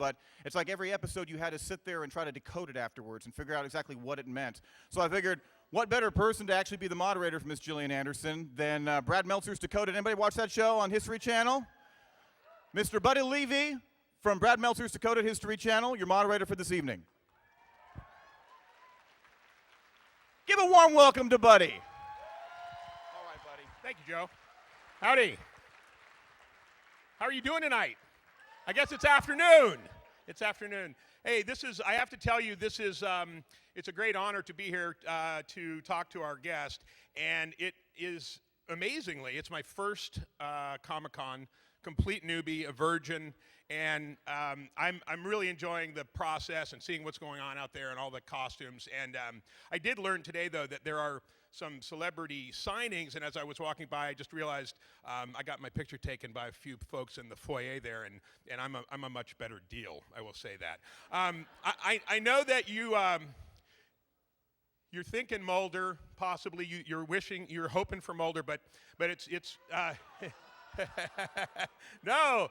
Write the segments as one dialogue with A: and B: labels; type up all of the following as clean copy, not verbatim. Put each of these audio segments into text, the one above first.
A: but it's like every episode you had to sit there and try to decode it afterwards and figure out exactly what it meant. So I figured, what better person to actually be the moderator for Miss Gillian Anderson than Brad Meltzer's Decoded. Anybody watch that show on History Channel? Mr. Buddy Levy from Brad Meltzer's Decoded History Channel, your moderator for this evening. Give a warm welcome to Buddy.
B: All right, buddy. Thank you, Joe. Howdy. How are you doing tonight? I guess it's afternoon. It's afternoon. Hey, I have to tell you, it's a great honor to be here to talk to our guest. And it is, amazingly, it's my first Comic-Con, complete newbie, a virgin. And I'm really enjoying the process and seeing what's going on out there and all the costumes. And I did learn today, though, that there are some celebrity signings, and as I was walking by, I just realized I got my picture taken by a few folks in the foyer there, and I'm a much better deal, I will say that. I know that you're thinking Mulder, possibly you're hoping for Mulder, but it's no.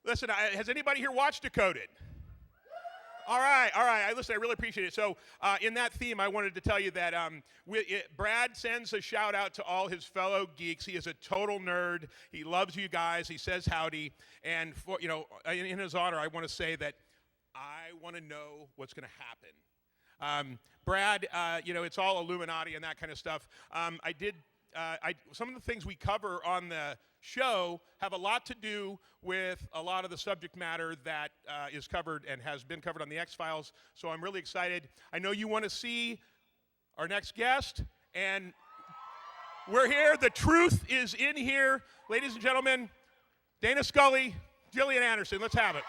B: Listen, has anybody here watched Decoded? All right. Listen, I really appreciate it. So in that theme, I wanted to tell you that Brad sends a shout out to all his fellow geeks. He is a total nerd. He loves you guys. He says howdy. And in his honor, I want to say that I want to know what's going to happen. Brad, it's all Illuminati and that kind of stuff. Some of the things we cover on the show have a lot to do with a lot of the subject matter that is covered and has been covered on the X-Files, so I'm really excited. I know you want to see our next guest, and we're here. The truth is in here. Ladies and gentlemen, Dana Scully, Gillian Anderson. Let's have it.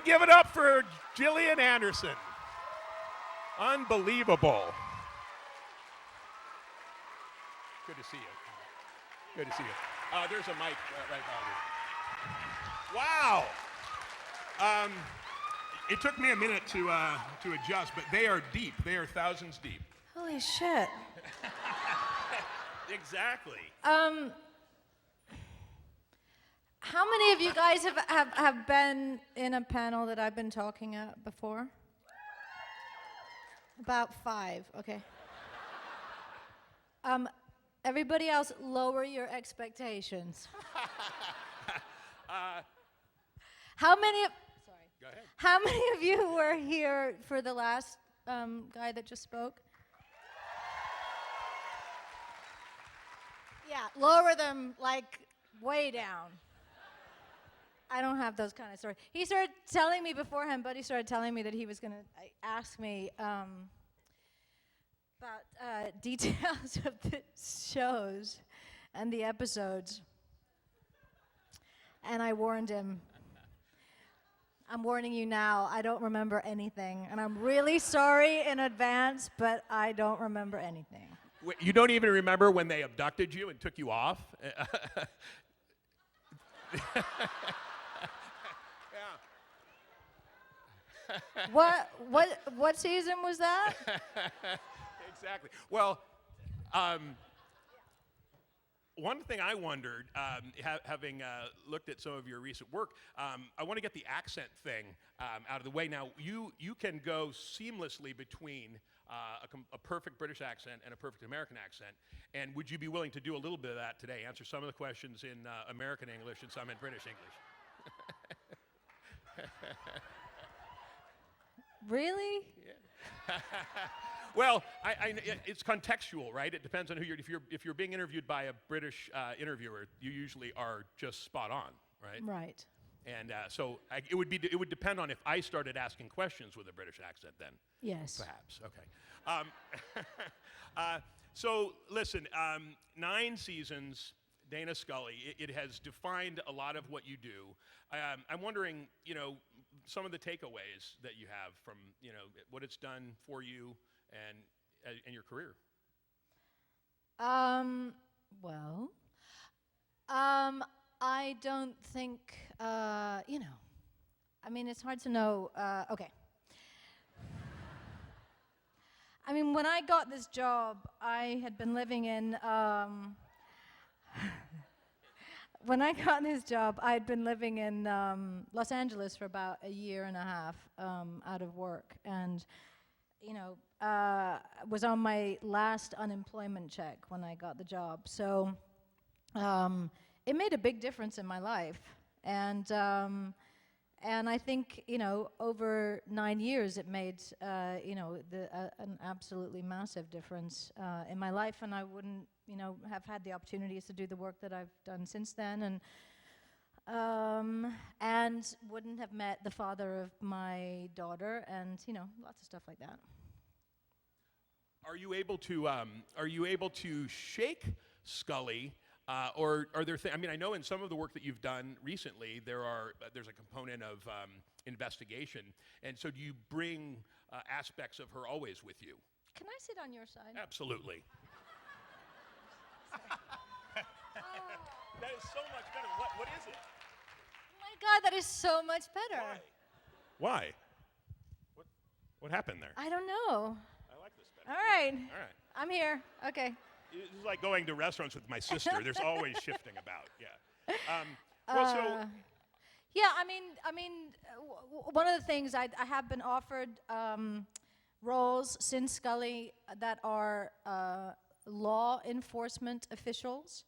B: Give it up for Gillian Anderson. Unbelievable. Good to see you. Good to see you. There's a mic right behind you. Wow. It took me a minute to adjust, but they are deep. They are thousands deep.
C: Holy shit.
B: Exactly.
C: How many of you guys have been in a panel that I've been talking at before? About 5, okay. Everybody else, lower your expectations. How many of, sorry.
B: Go ahead.
C: How many of you were here for the last guy that just spoke? Yeah, lower them like way down. I don't have those kind of stories. He started telling me beforehand, Buddy started telling me that he was going to ask me about details of the shows and the episodes. And I warned him. I'm warning you now, I don't remember anything. And I'm really sorry in advance, but I don't remember anything.
B: Wait, you don't even remember when they abducted you and took you off?
C: What season was that?
B: Exactly. Well, one thing I wondered, having looked at some of your recent work, I want to get the accent thing out of the way. Now, you can go seamlessly between a perfect British accent and a perfect American accent. And would you be willing to do a little bit of that today? Answer some of the questions in American English and some in British English.
C: Really?
B: Yeah. Well, it's contextual, right? It depends on who if you're being interviewed by a British interviewer, you usually are just spot on, right?
C: Right.
B: And so it would depend on if I started asking questions with a British accent then.
C: Yes.
B: Perhaps. Okay. So listen, 9 seasons, Dana Scully. It has defined a lot of what you do. I'm wondering, some of the takeaways that you have from, what it's done for you and your career.
C: Well, I don't think, I mean, it's hard to know. Okay. I mean, when I got this job, I had been living in, when I got this job, I'd been living in Los Angeles for about a year and a half out of work, and was on my last unemployment check when I got the job. So it made a big difference in my life, and I think over 9 years it made an absolutely massive difference in my life, and I wouldn't have had the opportunities to do the work that I've done since then, and wouldn't have met the father of my daughter, and lots of stuff like that.
B: Are you able to shake Scully, or are there I mean, I know in some of the work that you've done recently, there's a component of investigation, and so do you bring aspects of her always with you?
C: Can I sit on your side?
B: Absolutely. That is so much better. What is it?
C: Oh my God, that is so much better.
B: Why? What happened there?
C: I don't know.
B: I like this better.
C: All right.
B: All right.
C: I'm here. Okay.
B: This is like going to restaurants with my sister. There's always shifting about. Yeah. Well,
C: yeah. I mean, one of the things I have been offered roles since Scully that are law enforcement officials,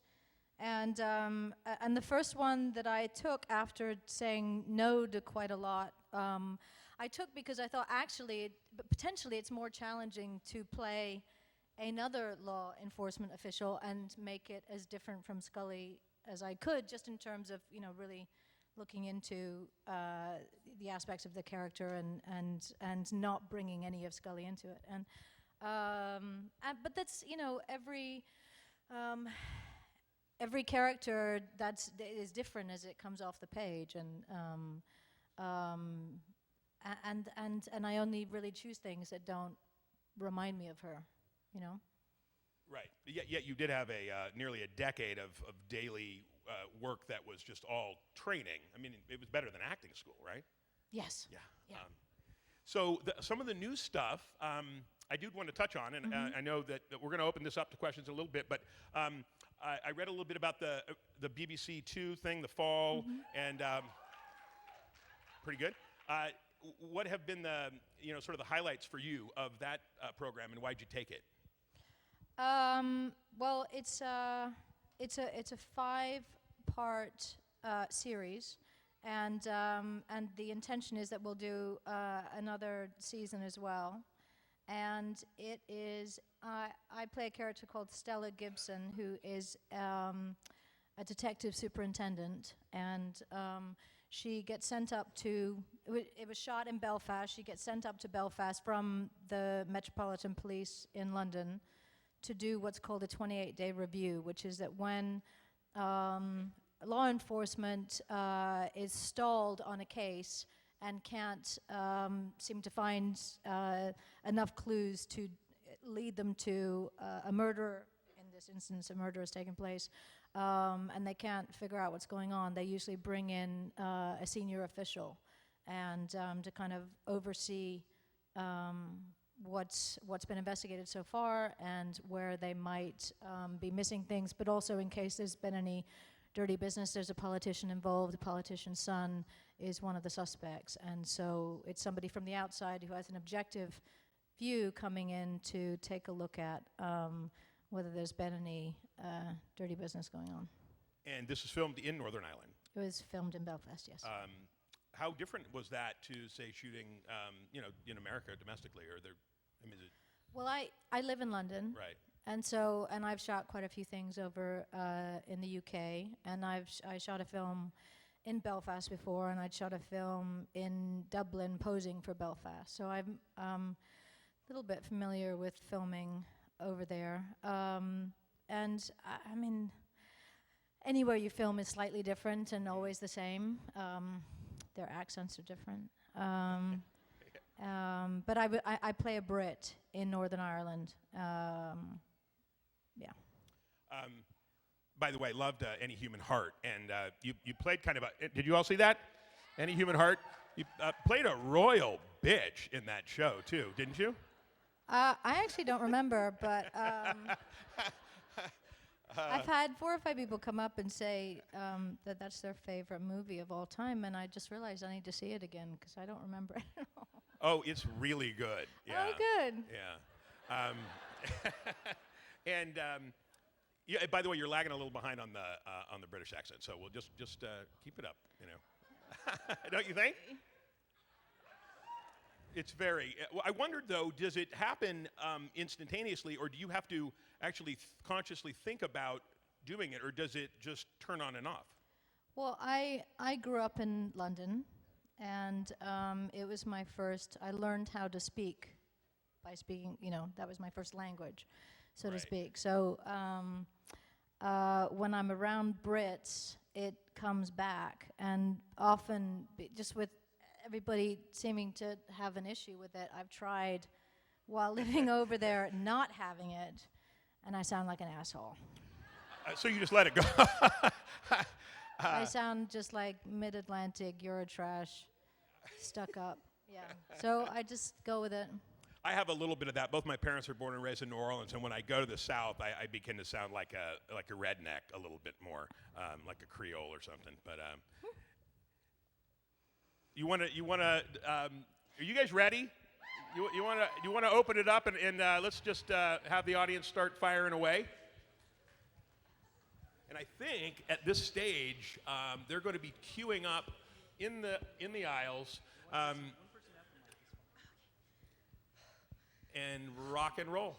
C: and the first one that I took after saying no to quite a lot, I took because I thought actually, potentially, it's more challenging to play another law enforcement official and make it as different from Scully as I could, just in terms of really looking into the aspects of the character and not bringing any of Scully into it. But that's every character is different as it comes off the page, and I only really choose things that don't remind me of her.
B: Right. Yet you did have nearly a decade of daily work that was just all training. I mean, it was better than acting school, right?
C: Yes.
B: Yeah. So some of the new stuff I do want to touch on, and I know that we're going to open this up to questions in a little bit, but I read a little bit about the BBC Two thing, the fall, and pretty good. What have been the sort of the highlights for you of that program, and why'd you take it?
C: Well, it's a 5-part series, and the intention is that we'll do another season as well. And it is I play a character called Stella Gibson, who is a detective superintendent, and she gets sent up to. It was shot in Belfast. She gets sent up to Belfast from the Metropolitan Police in London to do what's called a 28-day review, which is that when law enforcement is stalled on a case and can't seem to find enough clues to lead them to a murder. In this instance, a murder has taken place, and they can't figure out what's going on. They usually bring in a senior official and to kind of oversee what's been investigated so far and where they might be missing things, but also in case there's been any dirty business. There's a politician involved. The politician's son is one of the suspects, and so it's somebody from the outside who has an objective view coming in to take a look at whether there's been any dirty business going on.
B: And this was filmed in Northern Ireland.
C: It was filmed in Belfast, yes.
B: How different was that to, say, shooting, in America domestically, or there? I mean, is it?
C: Well, I live in London,
B: right?
C: And I've shot quite a few things over in the UK, and I shot a film in Belfast before, and I'd shot a film in Dublin posing for Belfast. So I'm a little bit familiar with filming over there. And I mean, anywhere you film is slightly different and always the same. Their accents are different. But I play a Brit in Northern Ireland. Yeah.
B: By the way, loved Any Human Heart, and you played kind of a. Did you all see that? Any Human Heart. You played a royal bitch in that show too, didn't you?
C: I actually don't remember, but I've had 4 or 5 people come up and say that that's their favorite movie of all time, and I just realized I need to see it again because I don't remember it at all.
B: Oh, it's really good. Yeah.
C: Oh, good.
B: Yeah. And yeah. By the way, you're lagging a little behind on the British accent, so we'll just keep it up. You know, don't you think? It's very. Well, I wondered though, does it happen instantaneously, or do you have to actually consciously think about doing it, or does it just turn on and off?
C: Well, I grew up in London, and it was my first. I learned how to speak by speaking. You know, that was my first language, so to speak. So when I'm around Brits, it comes back, and often just with everybody seeming to have an issue with it, I've tried while living over there not having it, and I sound like an asshole.
B: So you just let it go.
C: I sound just like mid-Atlantic Eurotrash, stuck up. Yeah. So I just go with it.
B: I have a little bit of that. Both my parents were born and raised in New Orleans, and when I go to the South, I begin to sound like a redneck a little bit more, like a Creole or something. But you want to. Are you guys ready? You want to open it up and let's just have the audience start firing away. And I think at this stage they're going to be queuing up in the aisles and rock and roll.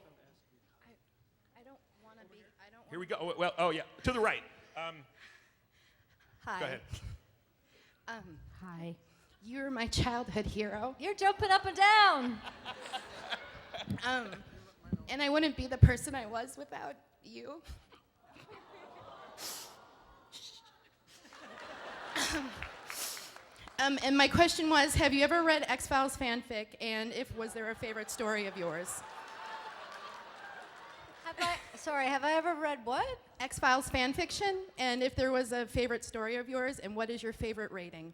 C: I don't want to be. I don't.
B: Here we go. Well, oh yeah, to the right.
C: Hi.
B: Go ahead.
C: Hi.
D: You're my childhood hero.
C: You're jumping up and down.
D: And I wouldn't be the person I was without you. And my question was, have you ever read X-Files fanfic, and was there a favorite story of yours?
C: Have I ever read what?
D: X-Files fanfiction, and if there was a favorite story of yours, and what is your favorite rating?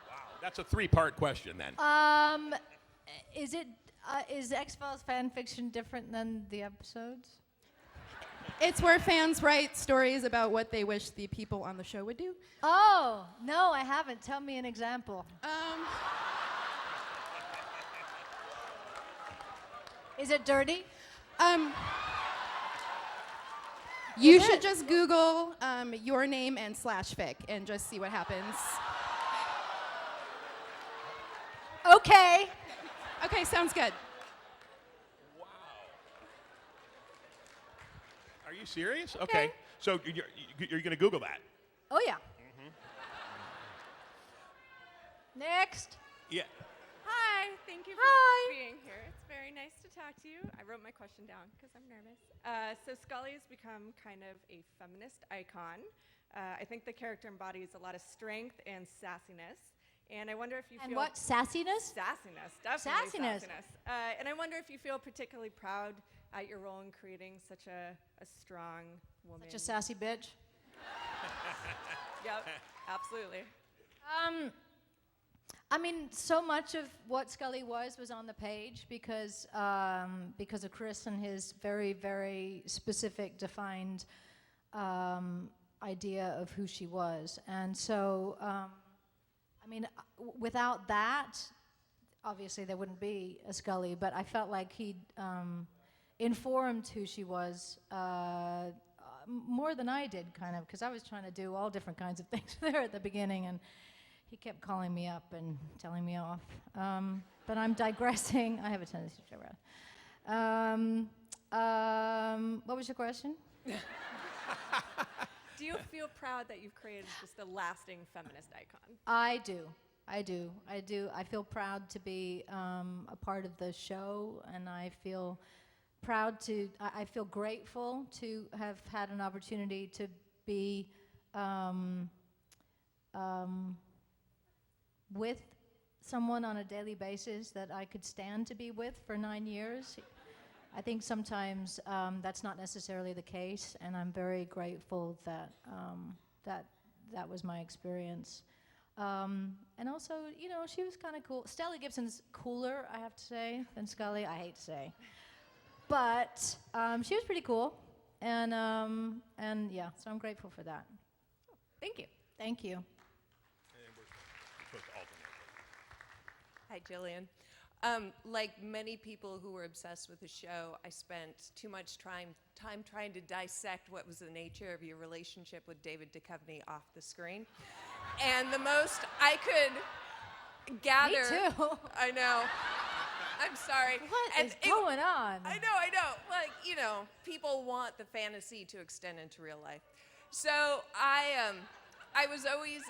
B: Wow, that's a 3-part question then.
C: Is X-Files fan fiction different than the episodes?
D: It's where fans write stories about what they wish the people on the show would do.
C: Oh, no, I haven't. Tell me an example. Is it dirty?
D: You should just Google your name and /fic and just see what happens.
C: Okay.
D: Okay, sounds good.
B: Wow. Are you serious? Okay. So you're going to Google that?
C: Oh, yeah. Next.
B: Yeah.
E: Hi, thank you for
C: Hi.
E: being here. It's very nice to talk to you. I wrote my question down because I'm nervous. So Scully has become kind of a feminist icon. I think the character embodies a lot of strength and sassiness. And I wonder if you
C: And
E: feel...
C: what? Sassiness?
E: Sassiness, definitely
C: Sassiness.
E: And I wonder if you feel particularly proud at your role in creating such a strong woman.
C: Such a sassy bitch.
E: Yep, absolutely.
C: I mean, so much of what Scully was on the page because of Chris and his very, very specific, defined idea of who she was. And so, I mean, without that, obviously there wouldn't be a Scully, but I felt like he'd informed who she was more than I did, kind of, because I was trying to do all different kinds of things there at the beginning, and he kept calling me up and telling me off. But I'm digressing. I have a tendency to digress. What was your question?
E: Do you feel proud that you've created just a lasting feminist icon?
C: I do. I feel proud to be a part of the show, and I feel proud to, I feel grateful to have had an opportunity to be with someone on a daily basis that I could stand to be with for 9 years. I think sometimes that's not necessarily the case, and I'm very grateful that that was my experience. And also, you know, she was kind of cool. Stella Gibson's cooler, I have to say, than Scully. I hate to say. But she was pretty cool, and yeah, so I'm grateful for that.
F: Thank you.
C: Thank you.
B: And we're supposed to alternate.
F: Hi, Gillian. Like many people who were obsessed with the show, I spent too much time trying to dissect what was the nature of your relationship with David Duchovny off the screen. And the most I could gather...
C: Me too.
F: I know. I'm sorry.
C: What is going on?
F: I know. Like, you know, people want the fantasy to extend into real life. So I was always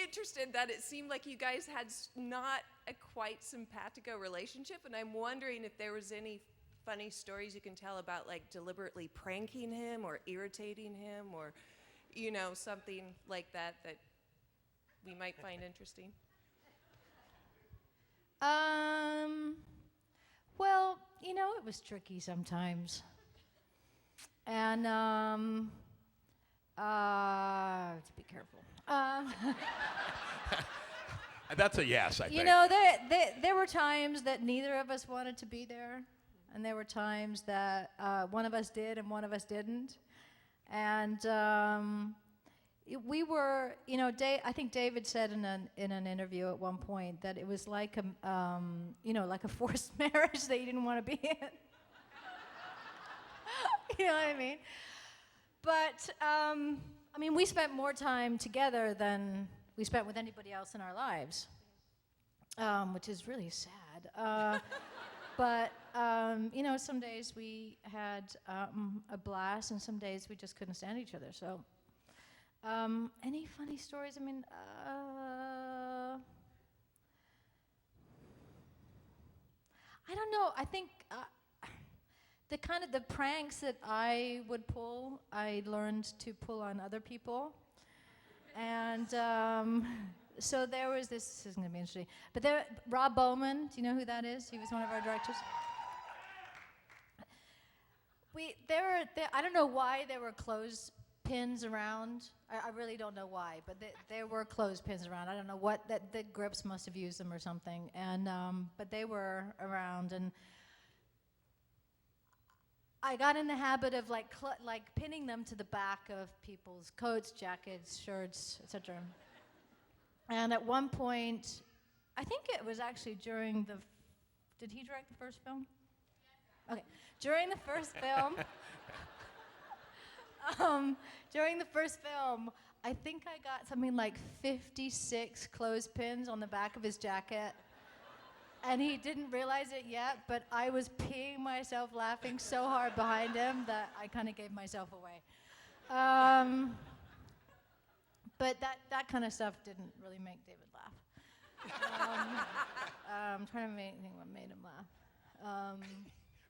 F: interested that it seemed like you guys had not a quite simpatico relationship, and I'm wondering if there was any funny stories you can tell about, like, deliberately pranking him or irritating him or, you know, something like that that we might find interesting.
C: Well, you know, it was tricky sometimes. And, to be careful.
B: That's a yes, I think.
C: You know, there were times that neither of us wanted to be there, and there were times that one of us did and one of us didn't. And we were, you know, I think David said in an interview at one point that it was like a, you know, like a forced marriage that you didn't want to be in. You know what I mean? But I mean, we spent more time together than we spent with anybody else in our lives, which is really sad. But you know, some days we had a blast, and some days we just couldn't stand each other. So. Any funny stories? I mean, I don't know. I think the pranks that I would pull, I learned to pull on other people. And so there was this isn't going to be interesting, but Rob Bowman, do you know who that is? He was one of our directors. I don't know why there were clothespins around. I really don't know why, but there were clothespins around. I don't know what, the grips must have used them or something. And but they were around, and I got in the habit of like pinning them to the back of people's coats, jackets, shirts, etc. And at one point, I think it was actually during did he direct the first film? Okay, during the first film. During the first film, I think I got something like 56 clothespins on the back of his jacket. And he didn't realize it yet, but I was peeing myself laughing so hard behind him that I kind of gave myself away. But that kind of stuff didn't really make David laugh. I'm trying to think what made him laugh.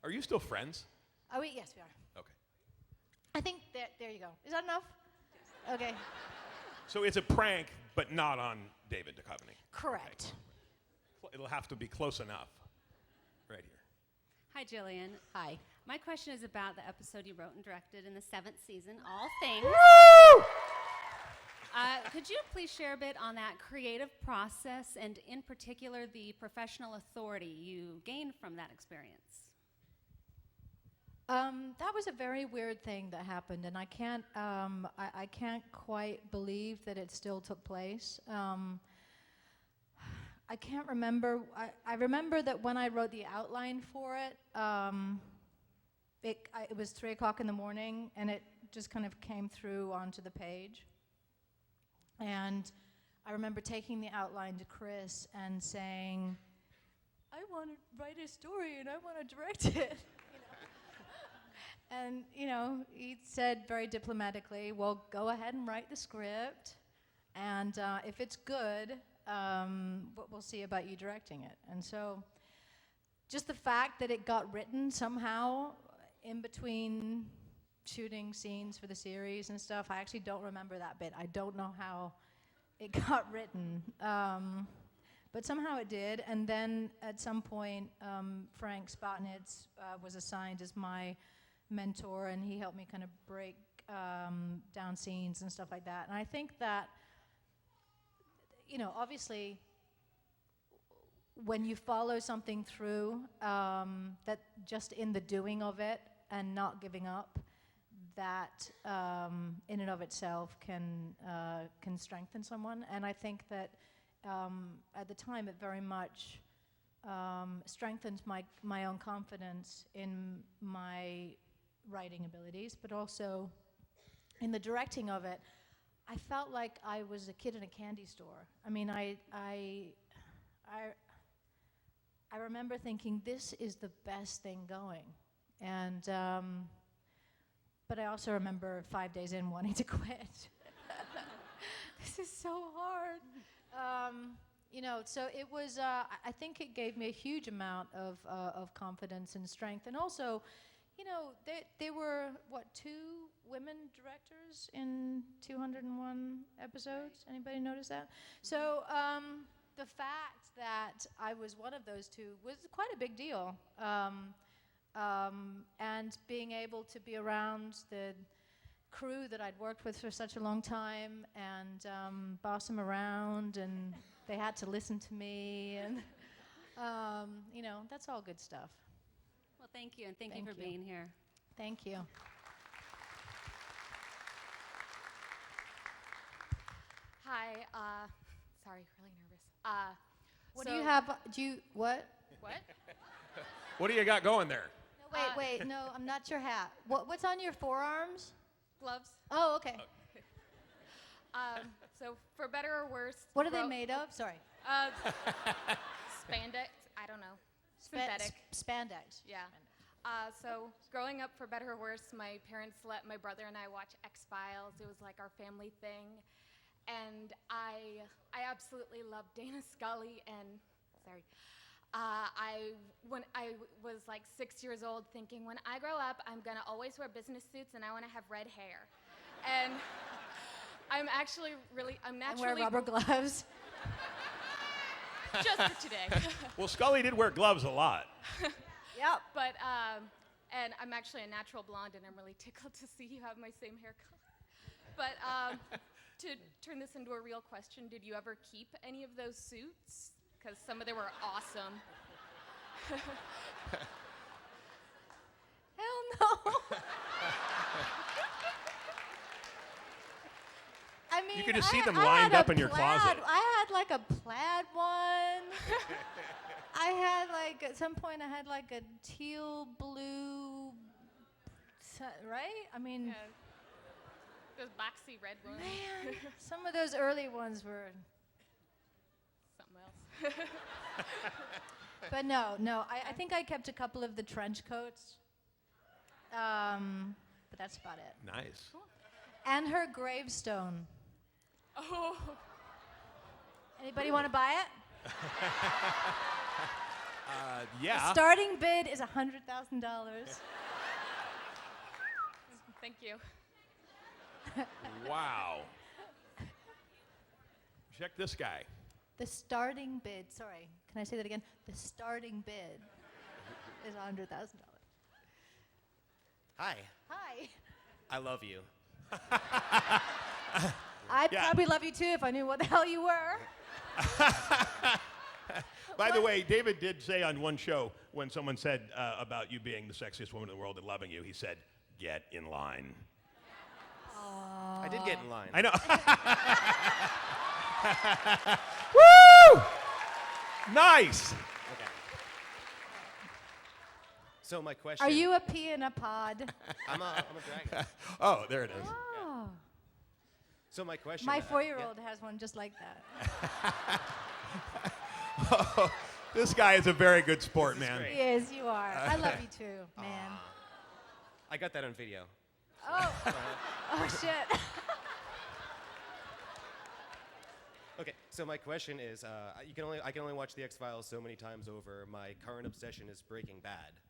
B: Are you still friends?
C: Yes, we are.
B: Okay.
C: I think there you go. Is that enough? Yes. Okay.
B: So it's a prank, but not on David Duchovny.
C: Correct.
B: Okay. It'll have to be close enough. Right here.
G: Hi, Gillian.
C: Hi.
G: My question is about the episode you wrote and directed in the 7th season, All Things.
B: Woo!
G: Could you please share a bit on that creative process and, in particular, the professional authority you gained from that experience?
C: That was a very weird thing that happened, and I can't quite believe that it still took place. I can't remember. I remember that when I wrote the outline for it, it was 3 o'clock in the morning, and it just kind of came through onto the page. And I remember taking the outline to Chris and saying, "I want to write a story, and I want to direct it." And, you know, he said very diplomatically, "Well, go ahead and write the script, and if it's good, we'll see about you directing it." And so just the fact that it got written somehow in between shooting scenes for the series and stuff, I actually don't remember that bit. I don't know how it got written. But somehow it did. And then at some point, Frank Spotnitz was assigned as my mentor, and he helped me kind of break down scenes and stuff like that. And I think that, you know, obviously when you follow something through, that just in the doing of it and not giving up, that in and of itself can strengthen someone. And I think that at the time it very much strengthened my own confidence in my writing abilities, but also in the directing of it. I felt like I was a kid in a candy store. I mean, I remember thinking, this is the best thing going. And, but I also remember 5 days in wanting to quit. This is so hard. You know, so it was, I think it gave me a huge amount of confidence and strength. And also, you know, there were, what, 2 women directors in 201 episodes? Anybody notice that? So the fact that I was one of those 2 was quite a big deal. And being able to be around the crew that I'd worked with for such a long time and boss them around, and they had to listen to me, and you know, that's all good stuff.
G: Well, thank you, and thank you for being here.
C: Thank you.
H: Hi, sorry, really nervous.
C: What do you have? What?
H: What?
B: What do you got going there?
C: No, wait, no, I'm not your hat. What's on your forearms?
H: Gloves.
C: Oh, okay.
H: So for better or worse.
C: What are they made of? Sorry.
H: Spandex, I don't know. Synthetic.
C: Spandex.
H: Yeah. So growing up, for better or worse, my parents let my brother and I watch X-Files. It was like our family thing. And I absolutely love Dana Scully, and sorry. When I was like 6 years old, thinking, when I grow up, I'm gonna always wear business suits and I wanna have red hair. And I'm naturally.
C: And wear rubber gloves.
H: Just for today.
B: Well, Scully did wear gloves a lot.
C: Yep.
H: But, and I'm actually a natural blonde, and I'm really tickled to see you have my same hair color. But to turn this into a real question, did you ever keep any of those suits? Because some of them were awesome.
C: Hell no. I mean,
B: You could just see them
C: I
B: lined
C: had
B: up
C: a
B: in your
C: plaid-
B: closet.
C: I had like a plaid one. I had like, at some point I had like a teal blue, right? I mean,
H: Yeah. Those boxy red ones.
C: man, some of those early ones were,
H: Something else.
C: but no, I think I kept a couple of the trench coats. But that's about it.
B: Nice.
C: And her gravestone.
H: Oh.
C: Anybody want to buy it?
B: Yeah.
C: Starting bid is $100,000.
H: Thank you.
B: Wow. Check this guy.
C: The starting bid, sorry, can I say that again? The starting bid is $100,000.
I: Hi,
C: Hi.
I: I love you.
C: I'd
B: Yeah.
C: probably love you too if I knew what the hell you were.
B: By the way, David did say on one show when someone said about you being the sexiest woman in the world and loving you, he said, "Get in line."
I: I did get in line.
B: I know. Woo! Nice.
I: Okay. So my question.
C: Are you a pea in a pod?
I: I'm a dragon.
B: Oh, there it is.
C: Oh.
I: So my question.
C: My
I: yeah.
C: 4-year-old has one just like that.
B: This guy is a very good sport,
I: This is
B: man.
I: great.
C: He is, you are. I love you too, man.
I: I got that on video.
C: Oh. Oh, shit.
I: Okay, so my question is, I can only watch the X-Files so many times over. My current obsession is Breaking Bad,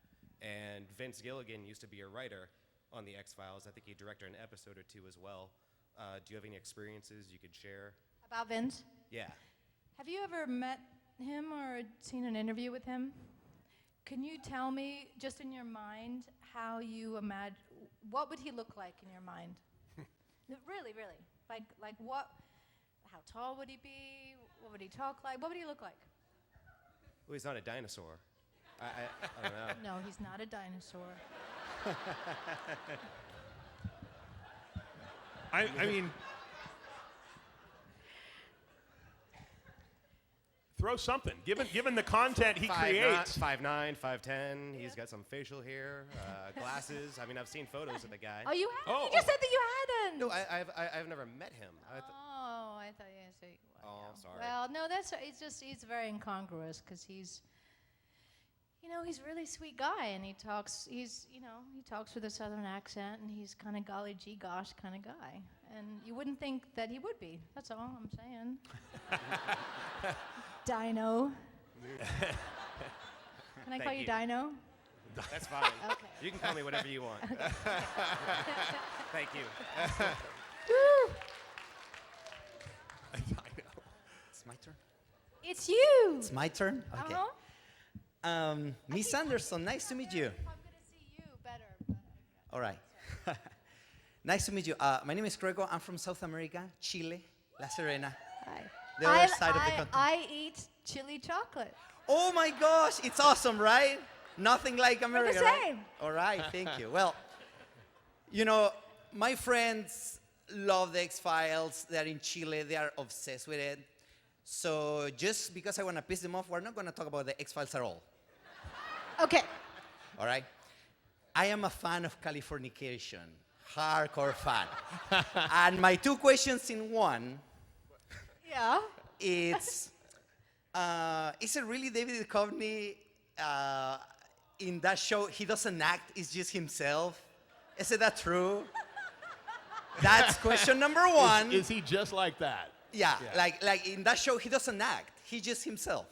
I: and Vince Gilligan used to be a writer on the X-Files. I think he directed an episode or 2 as well. Do you have any experiences you could share?
C: About Vince?
I: Yeah.
C: Have you ever met him or seen an interview with him? Can you tell me, just in your mind, how you imagine, what would he look like in your mind? No, really, really. Like what, how tall would he be? What would he talk like? What would he look like?
I: Oh, he's not a dinosaur. I don't know.
C: No, he's not a dinosaur.
B: I mean, throw something. Given the content he creates.
I: 5'9", 5'10". He's got some facial hair, glasses. I mean, I've seen photos of the guy.
C: Oh, you haven't?
B: Oh.
C: You just said that you hadn't.
I: No, I've never met him.
C: Oh, I thought you said.
I: Oh, sorry.
C: Well, no, he's very incongruous because he's a really sweet guy, and he talks with a southern accent, and he's kind of golly gee gosh kind of guy, and you wouldn't think that he would be. That's all I'm saying. Dino. Can I call you Dino?
I: That's fine.
C: Okay.
I: You can call me whatever you want. Thank you.
J: It's my turn.
C: It's you.
J: It's my turn? Okay.
C: Uh-huh.
J: Miss Anderson, nice to meet you.
C: I'm going to see you better.
J: All right. Nice to meet you. My name is Grego. I'm from South America, Chile, La Serena.
C: Hi.
J: The other side of the continent.
C: I eat chili chocolate.
J: Oh my gosh, it's awesome, right? Nothing like America,
C: the
J: right?
C: same.
J: All right, thank you. Well, my friends love the X-Files. They're in Chile. They are obsessed with it. So just because I want to piss them off, we're not going to talk about the X-Files at all.
C: Okay.
J: All right? I am a fan of Californication. Hardcore fan. And my two questions in one.
C: Yeah.
J: Is it really David Duchovny in that show? He doesn't act, it's just himself. Is it that true? That's question number one.
B: Is he just like that?
J: Yeah, like in that show, he doesn't act. He's just himself.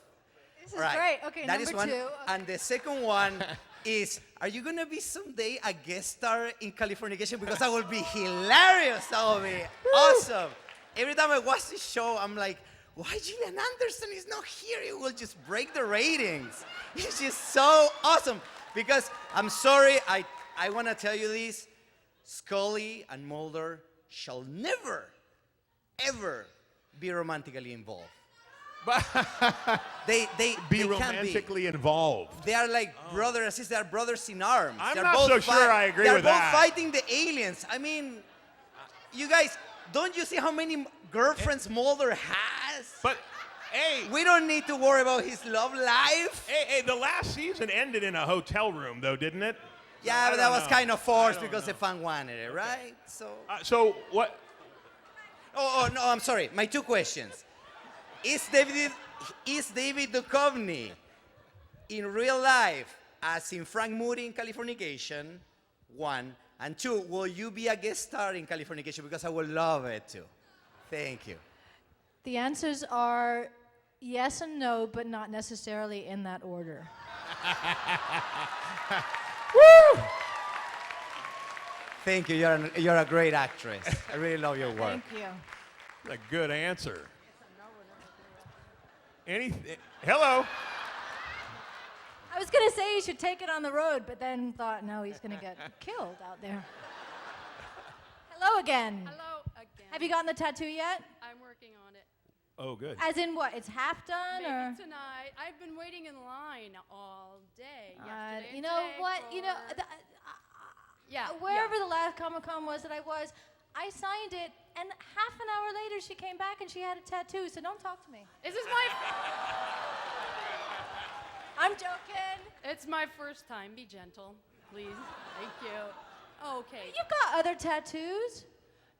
C: This is great. Okay,
J: that is
C: number
J: one.
C: two. Okay.
J: And the second one is, are you going to be someday a guest star in Californication? Because that will be hilarious. That will be awesome. Every time I watch this show, I'm like, why Gillian Anderson is not here? It will just break the ratings. It's just so awesome. Because I'm sorry, I want to tell you this. Scully and Mulder shall never, ever be romantically involved. They
B: romantically involved.
J: They are like brother and sister. They are brothers in arms.
B: I'm
J: They're
B: not
J: both
B: so sure I agree with that.
J: They're both fighting the aliens. I mean, you guys, don't you see how many girlfriends Mulder has?
B: But, hey.
J: We don't need to worry about his love life.
B: Hey, the last season ended in a hotel room, though, didn't it?
J: Yeah, but that was kind of forced because the fan wanted it, right?
B: So what?
J: Oh, no, I'm sorry. My two questions. Is David Duchovny in real life as in Frank Moody in Californication? One. And two, will you be a guest star in Californication? Because I would love it too. Thank you.
C: The answers are yes and no, but not necessarily in that order.
J: Woo! Thank you. You're a great actress. I really love your work.
C: Thank you.
B: That's a good answer. Hello.
C: I was going to say you should take it on the road, but then thought, no, he's going to get killed out there. Hello again.
K: Hello again.
C: Have you gotten the tattoo yet?
K: I'm working on it.
B: Oh, good.
C: As in what? It's half done,
K: Maybe
C: or?
K: tonight. I've been waiting in line all day. Yesterday
C: You
K: and
C: know
K: today
C: what?
K: for-
C: You know, wherever the last Comic-Con was that I was, I signed it, and half an hour later she came back and she had a tattoo. So don't talk to me.
K: Is this my?
C: I'm joking.
K: It's my first time. Be gentle, please. Thank you. Okay.
C: You've got other tattoos.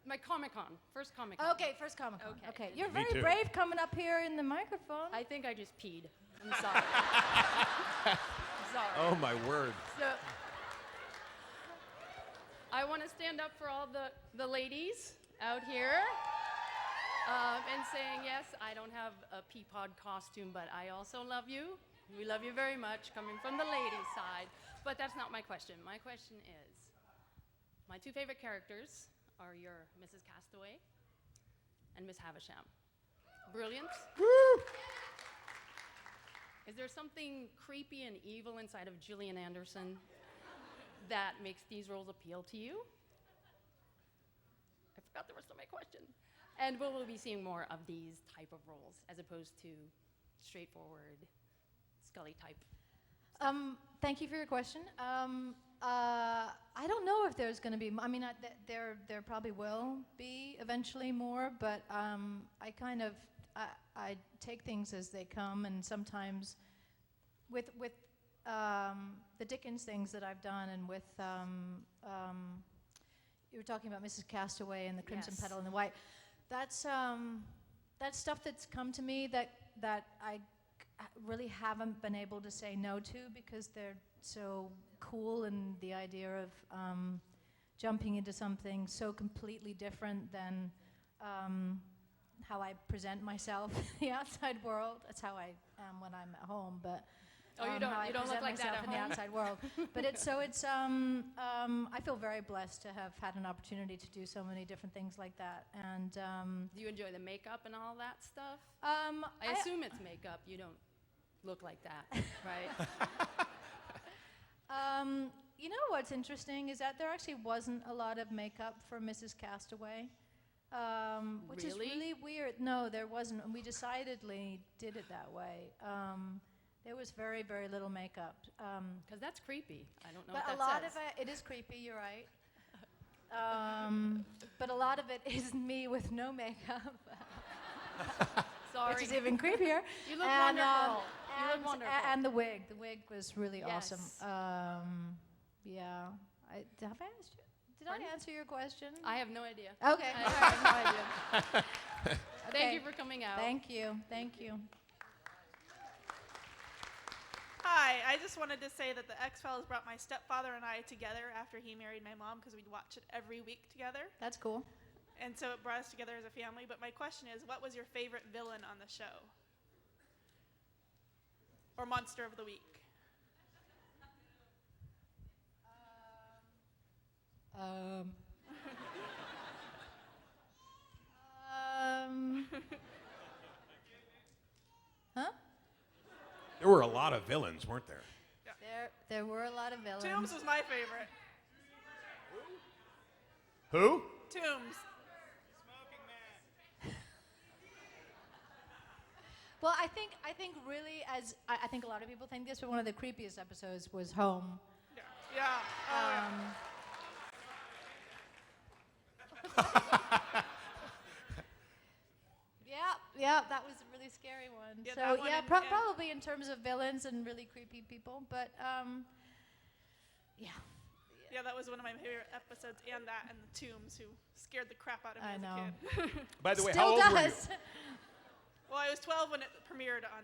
K: My Comic-Con. First Comic-Con.
C: Okay, first Comic-Con.
K: Okay.
C: You're
B: Me
C: very
B: too.
C: brave coming up here in the microphone.
K: I think I just peed. I'm sorry. Sorry.
B: Oh, my word.
K: So, I want to stand up for all the ladies out here and saying, yes, I don't have a Peapod costume, but I also love you. We love you very much, coming from the ladies' side. But that's not my question. My question is, my two favorite characters are your Mrs. Castaway and Miss Havisham. Brilliant.
B: Woo!
K: Is there something creepy and evil inside of Gillian Anderson that makes these roles appeal to you? I forgot the rest of my question. And will we be seeing more of these type of roles as opposed to straightforward Scully type?
C: Thank you for your question. I don't know if there's going to be. I mean, there probably will be eventually more, but I kind of I take things as they come, and sometimes with the Dickens things that I've done, and with you were talking about Mrs. Castaway and the Crimson Petal and the White. That's stuff that's come to me that I really haven't been able to say no to, because they're so cool, and the idea of jumping into something so completely different than how I present myself in the outside world. That's how I am when I'm at home, but
K: Oh, you don't look like that at
C: in the
K: home?
C: outside world. But I feel very blessed to have had an opportunity to do so many different things like that. And
K: do you enjoy the makeup and all that stuff?
C: I
K: assume it's makeup. You don't look like that, right?
C: You know what's interesting is that there actually wasn't a lot of makeup for Mrs. Castaway, which is really weird. No, there wasn't. And we decidedly did it that way. There was very, very little makeup.
K: Because that's creepy. I don't know
C: But
K: what
C: a
K: that
C: lot
K: says.
C: of it is creepy, you're right. But a lot of it is me with no makeup.
K: Sorry.
C: Which is even creepier.
K: You look wonderful. You look wonderful.
C: And the wig. The wig was really
K: Yes.
C: awesome. Yeah. Did I answer your question?
K: I have no idea.
C: Okay.
K: I have no idea. Thank you for coming out.
C: Thank you. Thank you.
L: Hi, I just wanted to say that the X-Files brought my stepfather and I together after he married my mom, because we'd watch it every week together.
C: That's cool.
L: And so it brought us together as a family. But my question is, what was your favorite villain on the show? Or monster of the week?
C: Huh?
B: There were a lot of villains, weren't there?
C: There were a lot of villains.
L: Toombs was my favorite.
B: Who?
L: Toombs.
C: Well, I think really, as I think a lot of people think this, but one of the creepiest episodes was Home.
L: Yeah. Oh,
C: Yeah, that was a really scary one.
L: Yeah,
C: So
L: that one
C: yeah,
L: and-
C: probably in terms of villains and really creepy people, but yeah.
L: Yeah, that was one of my favorite episodes, and that and the Tombs, who scared the crap out of me
C: I
L: as
C: know.
L: a kid.
B: By the way,
C: Still
B: how old were you?
C: does.
L: Well, I was 12 when it premiered on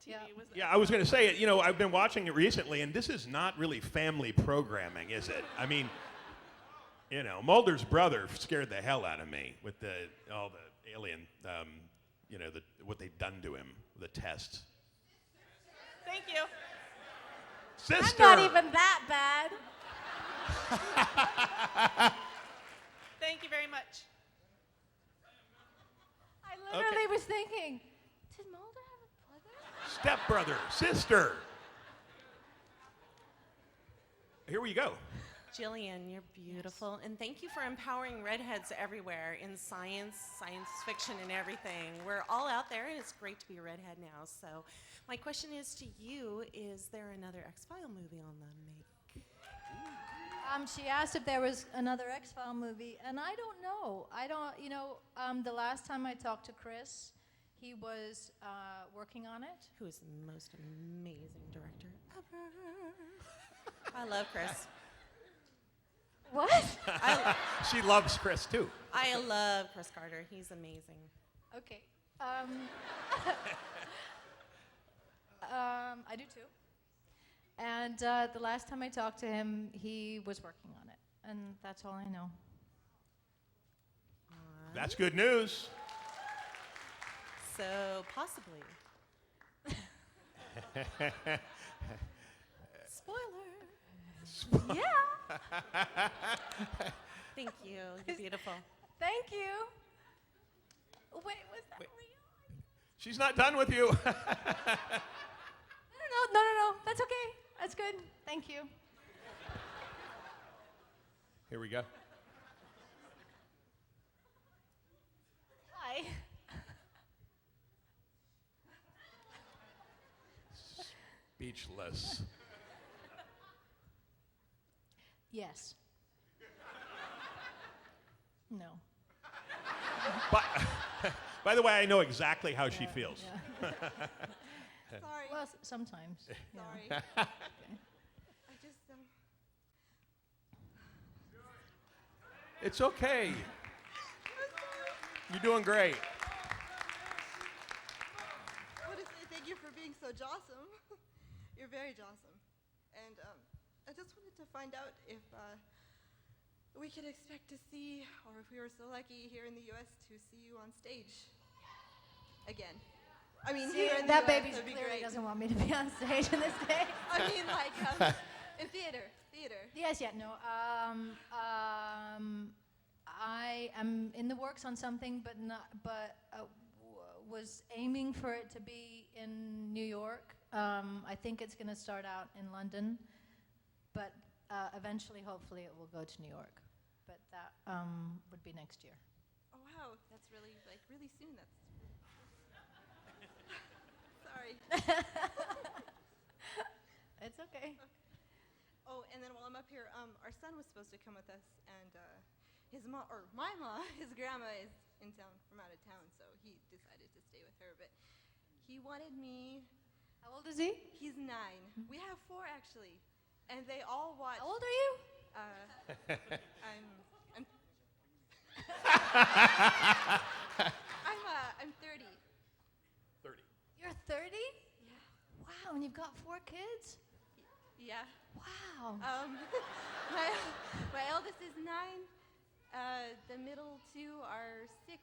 L: TV.
C: Yeah.
B: Yeah, I was going to say, you know, I've been watching it recently, and this is not really family programming, is it? I mean, you know, Mulder's brother scared the hell out of me with all the alien, you know, what they'd done to him, the tests.
L: Thank you.
B: Sister!
C: I'm not even that bad.
L: Thank you very much.
C: I literally was thinking, did Mulder have a brother?
B: Stepbrother, sister. Here we go.
M: Gillian, you're beautiful, and thank you for empowering redheads everywhere in science fiction, and everything. We're all out there, and it's great to be a redhead now. So my question is to you, is there another X-File movie on the make?
C: She asked if there was another X-File movie, and I don't know. The last time I talked to Chris, he was working on it.
M: Who is the most amazing director ever? I love Chris.
C: What?
B: She loves Chris, too.
M: I love Chris Carter. He's amazing.
C: Okay. I do too. And the last time I talked to him, he was working on it. And that's all I know.
B: That's good news.
M: So, possibly. Spoiler. Yeah. Thank you. You're beautiful.
C: Thank you. Wait, was that real?
B: She's not done with you.
C: No. That's okay. That's good. Thank you.
B: Here we go.
C: Hi.
B: speechless.
C: Yes. No.
B: By the way, I know exactly how she feels.
C: Yeah.
N: Sorry.
C: Well, sometimes.
N: Sorry.
C: Yeah.
N: I just
B: It's okay. You're doing great.
N: I want to say thank you for being so jawsome. You're very jawsome. And I just wanted to find out if we could expect to see, or if we were so lucky here in the U.S. to see you on stage again. I mean,
C: See,
N: here in
C: that
N: the US,
C: baby
N: that'd be
C: clearly
N: great.
C: doesn't want me to be on stage in this day.
N: I mean, like in theater.
C: Yes, yeah, no. I am in the works on something, but was aiming for it to be in New York. I think it's going to start out in London, but eventually, hopefully, it will go to New York. But that would be next year.
N: Oh wow, that's really soon. That's sorry.
C: It's okay.
N: Oh, and then while I'm up here, our son was supposed to come with us, and my mom, his grandma is in town from out of town, so he decided to stay with her. But he wanted me.
C: How old is he?
N: He's 9. We have 4 actually, and they all watch.
C: How old are you?
N: I'm 30.
B: 30.
C: You're 30?
N: Yeah.
C: Wow, and you've got 4 kids?
N: Yeah.
C: Wow.
N: My eldest is 9. The middle 2 are 6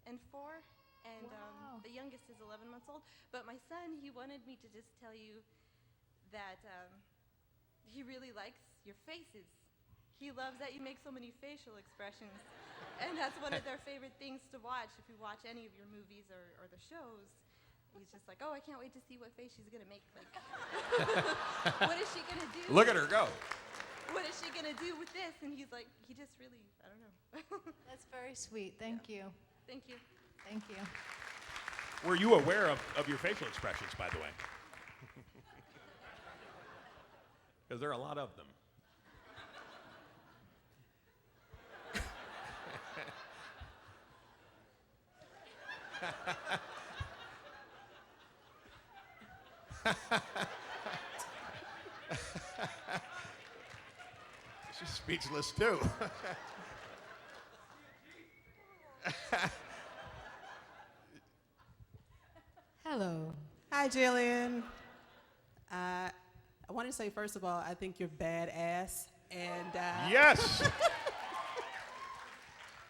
N: and 4, and
C: Wow.
N: the youngest is 11 months old. But my son, he wanted me to just tell you that he really likes your faces. He loves that you make so many facial expressions, and that's one of their favorite things to watch. If you watch any of your movies or the shows, he's just like, oh, I can't wait to see what face she's gonna make. Like, what is she gonna do?
B: Look at her go.
N: What is she gonna do with this? And he's like, he just really, I don't know.
C: That's very sweet. Thank you.
N: Thank you.
C: Thank you.
B: Were you aware of your facial expressions, by the way? Because there are a lot of them. She's speechless too.
C: Hello.
O: Hi, Gillian. I want to say, first of all, I think you're badass, and
B: Yes.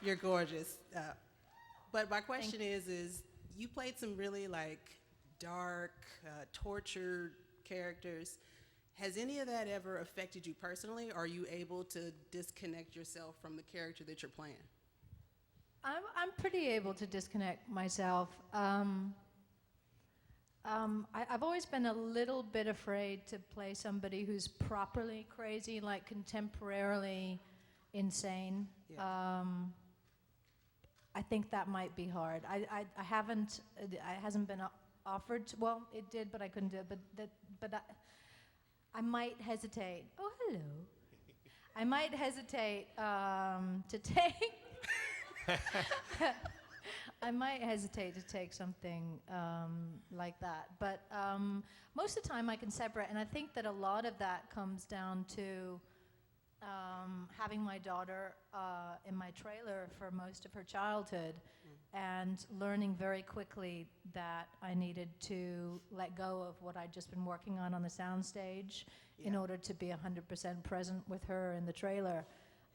O: you're gorgeous. But my question is you played some really dark, tortured characters. Has any of that ever affected you personally? Are you able to disconnect yourself from the character that you're playing?
C: I'm pretty able to disconnect myself. I've always been a little bit afraid to play somebody who's properly crazy, like contemporarily insane.
O: Yeah.
C: I think that might be hard. I haven't. It hasn't been offered. Well, it did, but I couldn't do it. But I might hesitate. Oh, hello. I might hesitate to take. I might hesitate to take something like that, but most of the time I can separate, and I think that a lot of that comes down to having my daughter in my trailer for most of her childhood, and learning very quickly that I needed to let go of what I'd just been working on the soundstage in order to be 100% present with her in the trailer.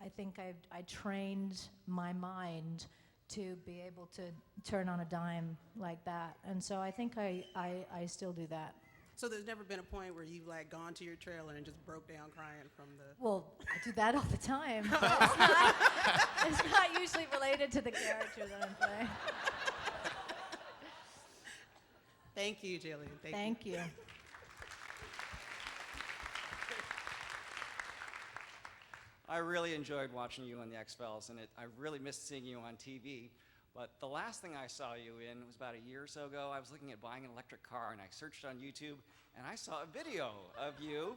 C: I think I trained my mind to be able to turn on a dime like that. And so I think I still do that.
O: So there's never been a point where you've gone to your trailer and just broke down crying from the...
C: Well, I do that all the time, but it's not usually related to the character that I'm playing.
O: Thank you, Gillian.
C: Thank you.
P: I really enjoyed watching you on the X-Files, and I really missed seeing you on TV. But the last thing I saw you in was about a year or so ago. I was looking at buying an electric car, and I searched on YouTube, and I saw a video of you.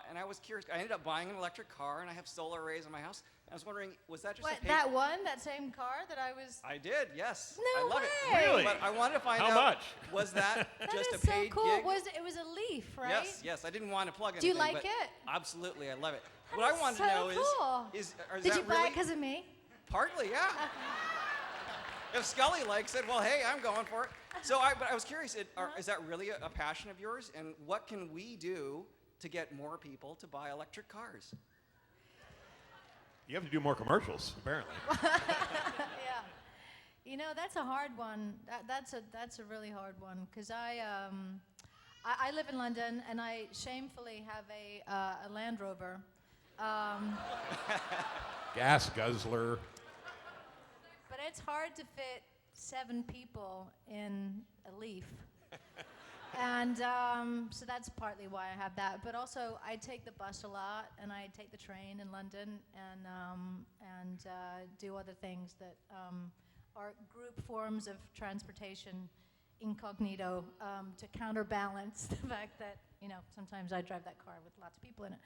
P: And I was curious. I ended up buying an electric car, and I have solar arrays in my house. I was wondering, was that just
C: What,
P: a paid...
C: that one? That same car that I was...
P: I did, yes.
C: No
P: I love
C: way.
P: it.
B: Really?
P: But I wanted to find
B: How
P: out,
B: much?
P: was that just
C: is
P: a paid
C: so cool.
P: gig?
C: It was a Leaf, right?
P: Yes, yes. I didn't want to plug
C: Do
P: anything.
C: you like
P: but
C: it?
P: Absolutely, I love it.
C: That
P: What
C: is
P: I wanted
C: so
P: to know
C: cool.
P: is
C: Did
P: that
C: you buy
P: really...
C: it because of me?
P: Partly, yeah. If Scully likes it, well, hey, I'm going for it. But I was curious, is that really a passion of yours? And what can we do to get more people to buy electric cars?
B: You have to do more commercials, apparently.
C: Yeah. You know, that's a hard one. That's a really hard one because I live in London and I shamefully have a Land Rover.
B: Gas guzzler.
C: But it's hard to fit 7 people in a Leaf. And so that's partly why I have that. But also, I take the bus a lot, and I take the train in London, and do other things that are group forms of transportation incognito to counterbalance the fact that, you know, sometimes I drive that car with lots of people in it.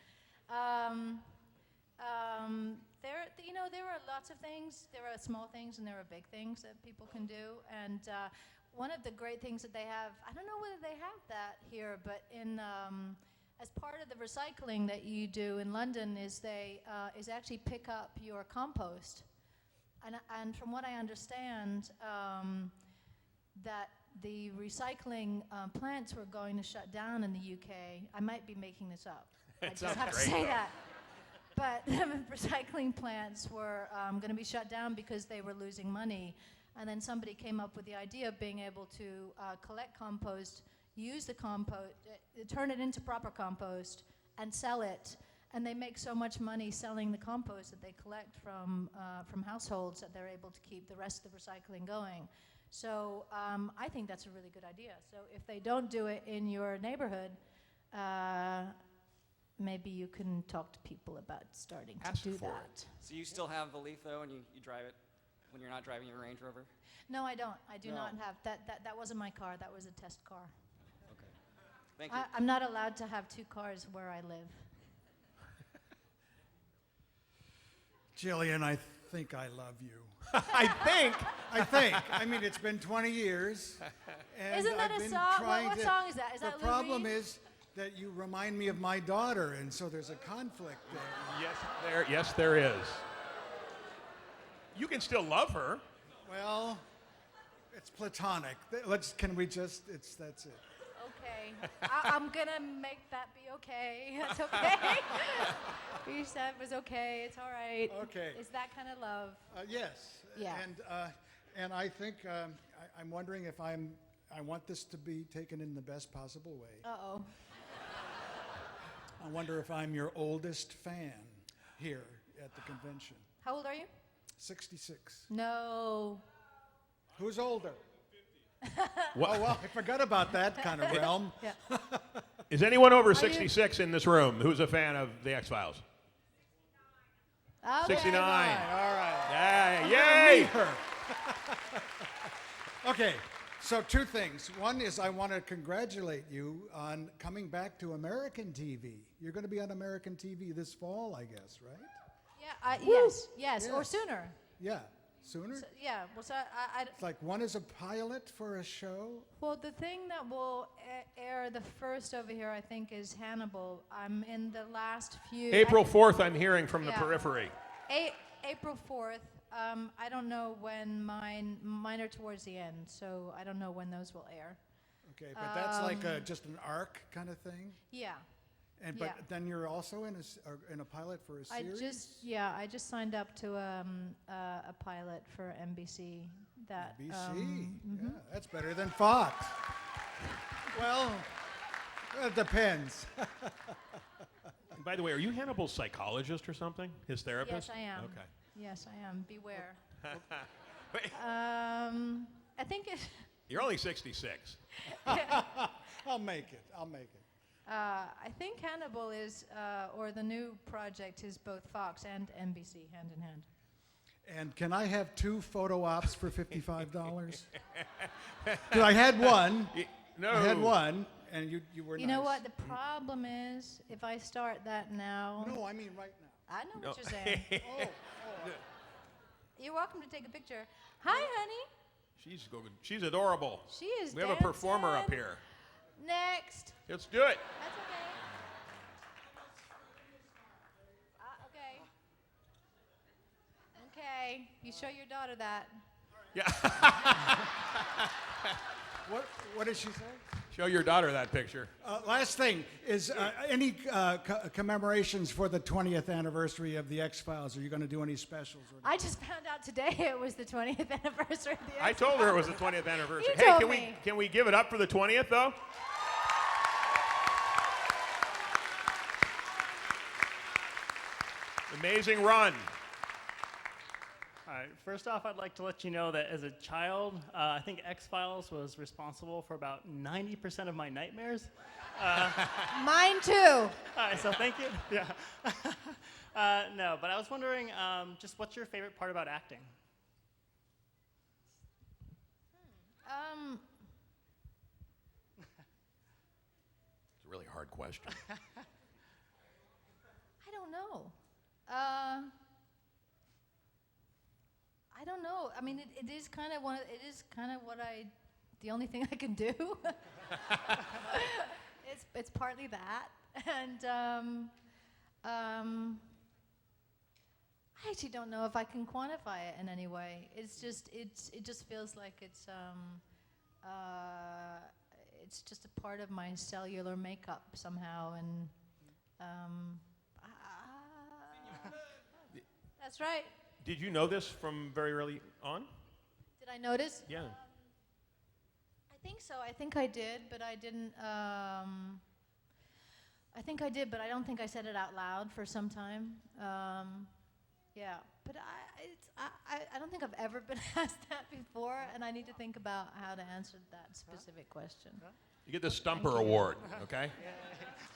C: There are lots of things. There are small things and there are big things that people can do. And one of the great things that they have, I don't know whether they have that here, but as part of the recycling that you do in London is is actually pick up your compost. And from what I understand, that the recycling plants were going to shut down in the UK. I might be making this up. I just have to say that. But recycling plants were going to be shut down because they were losing money. And then somebody came up with the idea of being able to collect compost, use the compost, turn it into proper compost, and sell it. And they make so much money selling the compost that they collect from households that they're able to keep the rest of the recycling going. So I think that's a really good idea. So if they don't do it in your neighborhood, maybe you can talk to people about starting to do that.
P: So you still have the Leaf, though, and you drive it when you're not driving your Range Rover?
C: No, I don't. I do not have that. That wasn't my car. That was a test car.
P: Okay. Thank you.
C: I'm not allowed to have 2 cars where I live.
Q: Gillian, I think I love you.
B: I think.
Q: I mean, it's been 20 years. And
C: Isn't that
Q: I've
C: a
Q: been
C: song?
Q: trying
C: What
Q: to-
C: song is that? Is that
Q: The
C: Lou
Q: problem
C: Reed?
Q: is that you remind me of my daughter, and so there's a conflict there.
B: Yes, there is. You can still love her.
Q: Well, it's platonic. That's it.
C: Okay. I'm going to make that be okay. That's okay. You said it was okay. It's all right.
Q: Okay.
C: Is that kind of love?
Q: Yes.
C: Yeah.
Q: And I think I'm wondering if I want this to be taken in the best possible way.
C: Uh-oh.
Q: I wonder if I'm your oldest fan here at the convention.
C: How old are you?
Q: 66.
C: No.
Q: Who's older?
B: What?
Q: Oh, well, I forgot about that kind of realm.
C: Yeah.
B: Is anyone over 66 in this room who's a fan of the X-Files?
C: Okay.
B: 69.
Q: All right.
B: Yeah,
Q: I'm
B: yay!
Q: gonna meet her. Okay, so 2 things. One is I want to congratulate you on coming back to American TV. You're going to be on American TV this fall, I guess, right?
C: Yeah. Yes, or sooner.
Q: Yeah, sooner?
C: So, yeah. Well, so I
Q: It's like one is a pilot for a show.
C: Well, the thing that will air the first over here, I think, is Hannibal. I'm in the last few.
B: April 4th, I'm hearing from the
C: Yeah.
B: periphery.
C: April 4th. I don't know when mine are towards the end, so I don't know when those will air.
Q: Okay, but that's like just an arc kind of thing?
C: Yeah.
Q: But
C: Yeah.
Q: then you're also in a pilot for a series?
C: I just signed up to a pilot for NBC. That
Q: NBC? Yeah, that's better than Fox. Well, it depends.
B: By the way, are you Hannibal's psychologist or something? His therapist?
C: Yes, I am.
B: Okay.
C: Yes, I am. Beware. I think it.
B: You're only 66.
Q: I'll make it.
C: I think Hannibal is, or the new project is both Fox and NBC hand in hand.
Q: And can I have 2 photo ops for $55? 'Cause I had one.
B: No.
Q: I had one, and you were
C: You
Q: nice.
C: know what? The problem is, if I start that now.
Q: No, I mean right now.
C: I know
B: No.
C: what you're saying. You're welcome to take a picture. Hi, honey.
B: She's adorable.
C: She is
B: We have a performer up
C: dancing.
B: here.
C: Next.
B: Let's do it.
C: That's okay. Okay. Okay. You show your daughter that.
B: Yeah.
Q: What did she say?
B: Show your daughter that picture.
Q: Last thing is any commemorations for the 20th anniversary of the X-Files? Are you going to do any specials? Or
C: I just found out today it was the 20th anniversary of the
B: I told her it was the 20th anniversary.
C: You
B: Hey,
C: told
B: can
C: me.
B: can we give it up for the 20th though? Amazing run.
R: All right, first off, I'd like to let you know that as a child, I think X-Files was responsible for about 90% of my nightmares.
C: Mine too.
R: All right, so thank you. Yeah. No, but I was wondering, just what's your favorite part about acting?
B: It's a really hard question.
C: I don't know. I don't know. I mean, it is kind of the only thing I can do. It's partly that, and I actually don't know if I can quantify it in any way. It just feels like it's just a part of my cellular makeup somehow, and that's right.
B: Did you know this from very early on?
C: Did I notice?
B: Yeah.
C: I think so. I think I did, but I didn't. I think I did, but I don't think I said it out loud for some time. Yeah, but I don't think I've ever been asked that before, and I need to think about how to answer that specific question.
B: You get the Stumper Award, okay?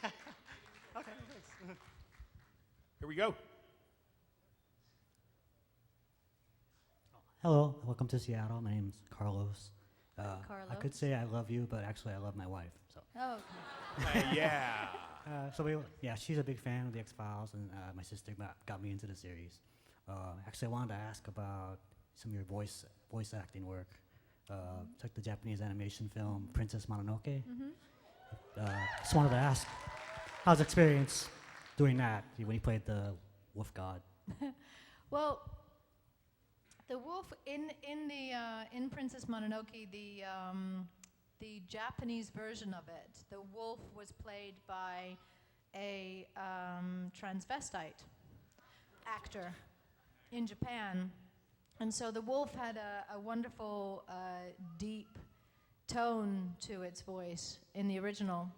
R: Okay, thanks.
B: Here we go.
S: Hello, welcome to Seattle. My name's Carlos.
C: Carlos.
S: I could say I love you, but actually I love my wife. So.
C: Oh.
B: Yeah.
S: She's a big fan of the X-Files, and my sister got me into the series. Actually, I wanted to ask about some of your voice acting work. Took the Japanese animation film Princess Mononoke. Just wanted to ask, how's the experience doing that when you played the wolf god?
C: Well, the wolf in Princess Mononoke, the Japanese version of it, the wolf was played by a transvestite actor in Japan, and so the wolf had a wonderful deep tone to its voice in the original,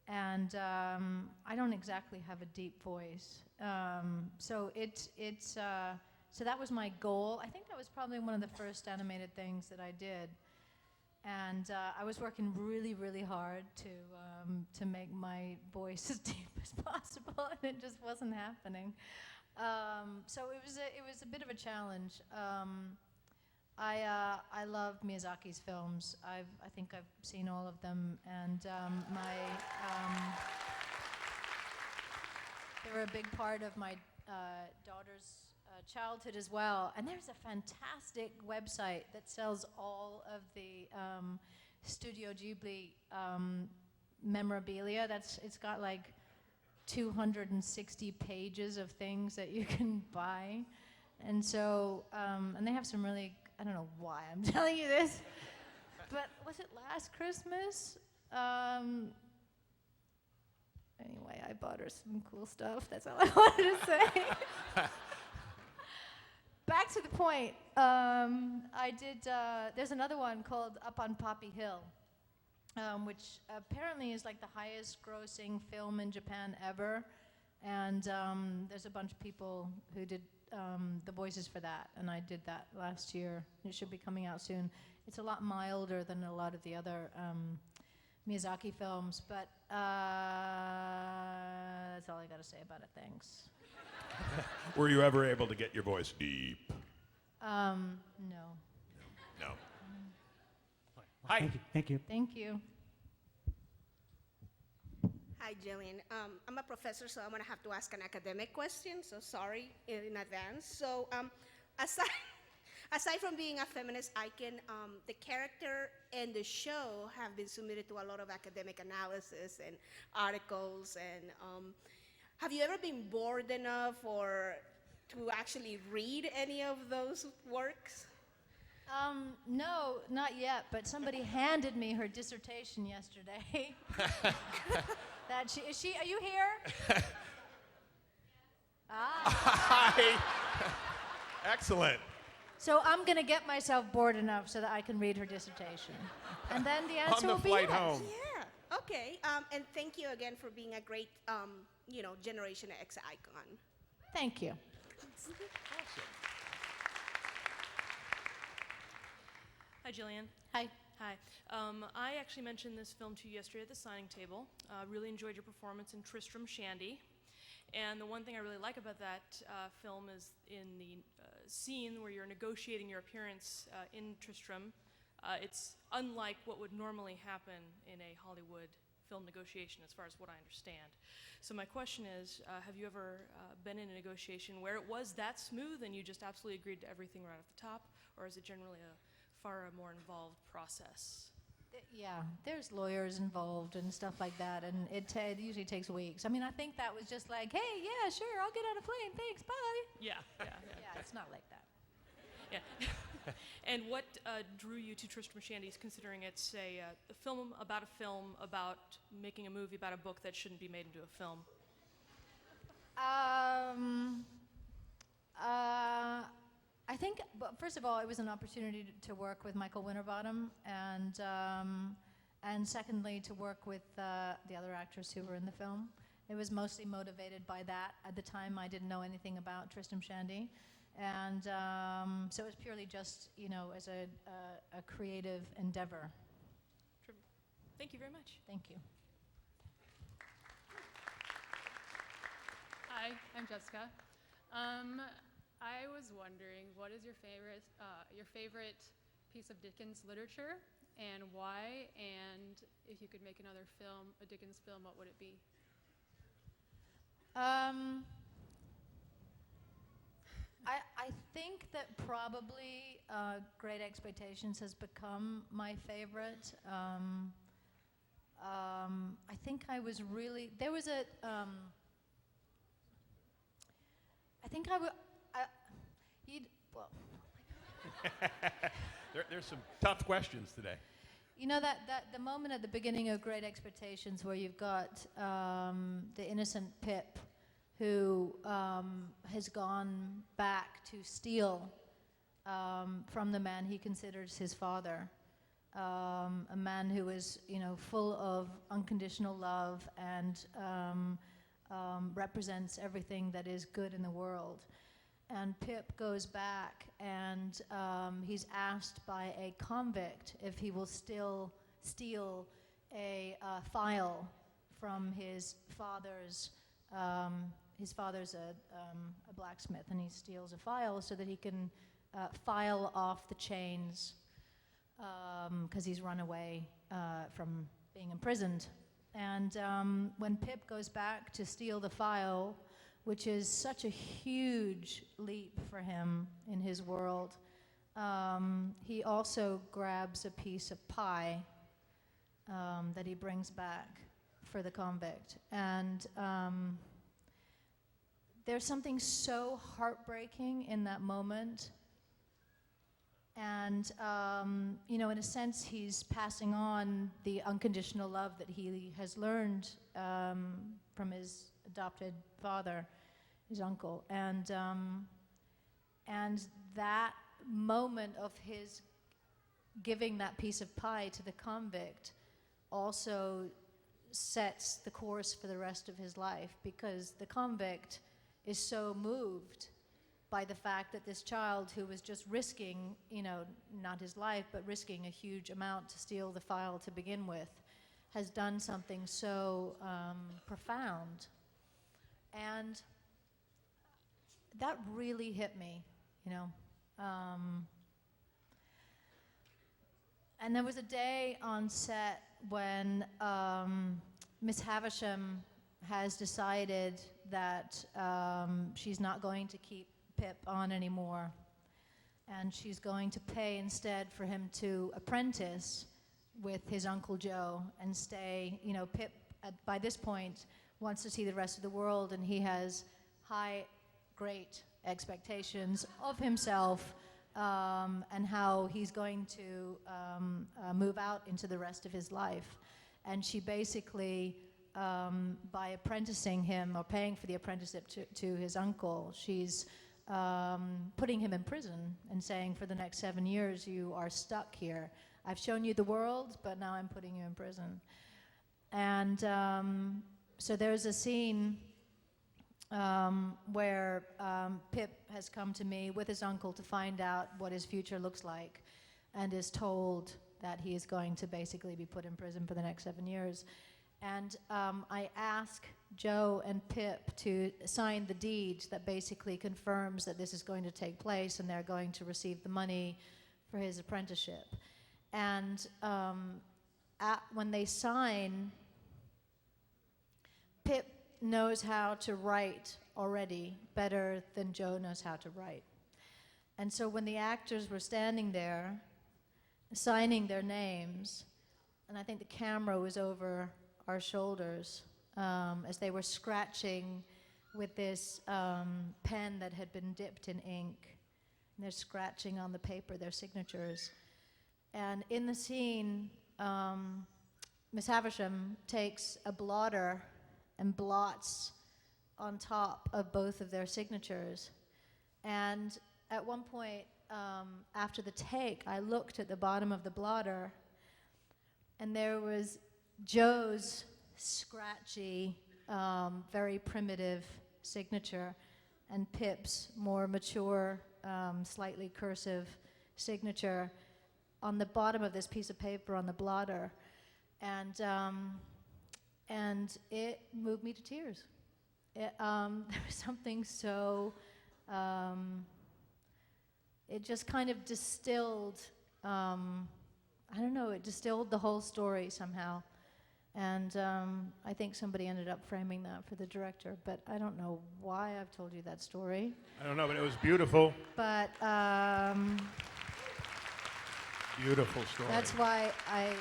C: and I don't exactly have a deep voice, so so that was my goal. I think that was probably one of the first animated things that I did. And I was working really, really hard to make my voice as deep as possible, and it just wasn't happening. So it was a bit of a challenge. I love Miyazaki's films. I think I've seen all of them, and they were a big part of my daughter's childhood as well. And there's a fantastic website that sells all of the Studio Ghibli memorabilia. It's got like 260 pages of things that you can buy. And so, and they have some really, I don't know why I'm telling you this, but was it last Christmas? Anyway, I bought her some cool stuff. That's all I wanted to say. Back to the point. I did. There's another one called Up on Poppy Hill, which apparently is like the highest-grossing film in Japan ever, and there's a bunch of people who did the voices for that, and I did that last year. It should be coming out soon. It's a lot milder than a lot of the other Miyazaki films, but that's all I got to say about it. Thanks.
B: Were you ever able to get your voice deep?
C: No.
B: No.
S: Hi. Thank you. Thank you.
C: Thank you.
T: Hi, Gillian. I'm a professor, so I'm going to have to ask an academic question, so sorry in advance. So aside from being a feminist icon, the character and the show have been submitted to a lot of academic analysis and articles. And have you ever been bored enough or to actually read any of those works?
C: No, not yet, but somebody handed me her dissertation yesterday. Are you here?
B: Hi. Excellent.
C: So I'm going to get myself bored enough so that I can read her dissertation. And then the answer will be
B: flight
C: yes.
B: home.
T: Yeah, okay. And thank you again for being a great, Generation X icon.
C: Thank you.
U: Hi, Gillian.
C: Hi.
U: Hi. I actually mentioned this film to you yesterday at the signing table. Really enjoyed your performance in Tristram Shandy. And the one thing I really like about that film is in the scene where you're negotiating your appearance in Tristram. It's unlike what would normally happen in a Hollywood film negotiation, as far as what I understand. So my question is, have you ever been in a negotiation where it was that smooth and you just absolutely agreed to everything right off the top, or is it generally a far more involved process?
C: Yeah, there's lawyers involved and stuff like that, and it usually takes weeks. I mean, I think that was just like, hey, yeah, sure, I'll get on a plane, thanks, bye.
U: Yeah.
C: Yeah, it's not like that.
U: Yeah. And what drew you to Tristram Shandy, considering it's a film about making a movie about a book that shouldn't be made into a film?
C: I think, first of all, it was an opportunity to work with Michael Winterbottom, and secondly, to work with the other actors who were in the film. It was mostly motivated by that. At the time, I didn't know anything about Tristram Shandy, and so it was purely just, as a creative endeavor.
U: Thank you very much.
C: Thank you.
V: Hi, I'm Jessica. I was wondering, what is your favorite piece of Dickens literature, and why? And if you could make another film, a Dickens film, what would it be?
C: I think that probably Great Expectations has become my favorite. I think I was really, there was a, I think I would, well.
B: There's some tough questions today.
C: You know that the moment at the beginning of Great Expectations where you've got the innocent Pip who has gone back to steal from the man he considers his father, a man who is, full of unconditional love and represents everything that is good in the world. And Pip goes back and he's asked by a convict if he will still steal a file from his father's. His father's a blacksmith, and he steals a file so that he can file off the chains because he's run away from being imprisoned. And when Pip goes back to steal the file, which is such a huge leap for him in his world, he also grabs a piece of pie that he brings back for the convict. And there's something so heartbreaking in that moment. And, in a sense, he's passing on the unconditional love that he has learned from his adopted father, his uncle. And that moment of his giving that piece of pie to the convict also sets the course for the rest of his life, because the convict is so moved by the fact that this child who was just risking, not his life, but risking a huge amount to steal the file to begin with, has done something so profound. And that really hit me, And there was a day on set when Miss Havisham has decided that she's not going to keep Pip on anymore. And she's going to pay instead for him to apprentice with his Uncle Joe and stay. You know, Pip, by this point, wants to see the rest of the world, and he has high, great expectations of himself and how he's going to move out into the rest of his life. And she basically, by apprenticing him or paying for the apprenticeship to his uncle, she's putting him in prison and saying, for the next 7 years, you are stuck here. I've shown you the world, but now I'm putting you in prison. And so there's a scene where Pip has come to me with his uncle to find out what his future looks like, and is told that he is going to basically be put in prison for the next 7 years. And I ask Joe and Pip to sign the deed that basically confirms that this is going to take place and they're going to receive the money for his apprenticeship. And when they sign, Pip knows how to write already better than Joe knows how to write. And so when the actors were standing there signing their names, and I think the camera was over our shoulders as they were scratching with this pen that had been dipped in ink. And they're scratching on the paper their signatures. And in the scene, Miss Havisham takes a blotter and blots on top of both of their signatures. And at one point, after the take, I looked at the bottom of the blotter, and there was Joe's scratchy, very primitive signature, and Pip's more mature, slightly cursive signature on the bottom of this piece of paper on the blotter. And it moved me to tears. There was something so, it just kind of distilled, I don't know, it distilled the whole story somehow. And I think somebody ended up framing that for the director, but I don't know why I've told you that story.
B: I don't know, but it was beautiful.
C: But
B: Beautiful story.
C: that's why I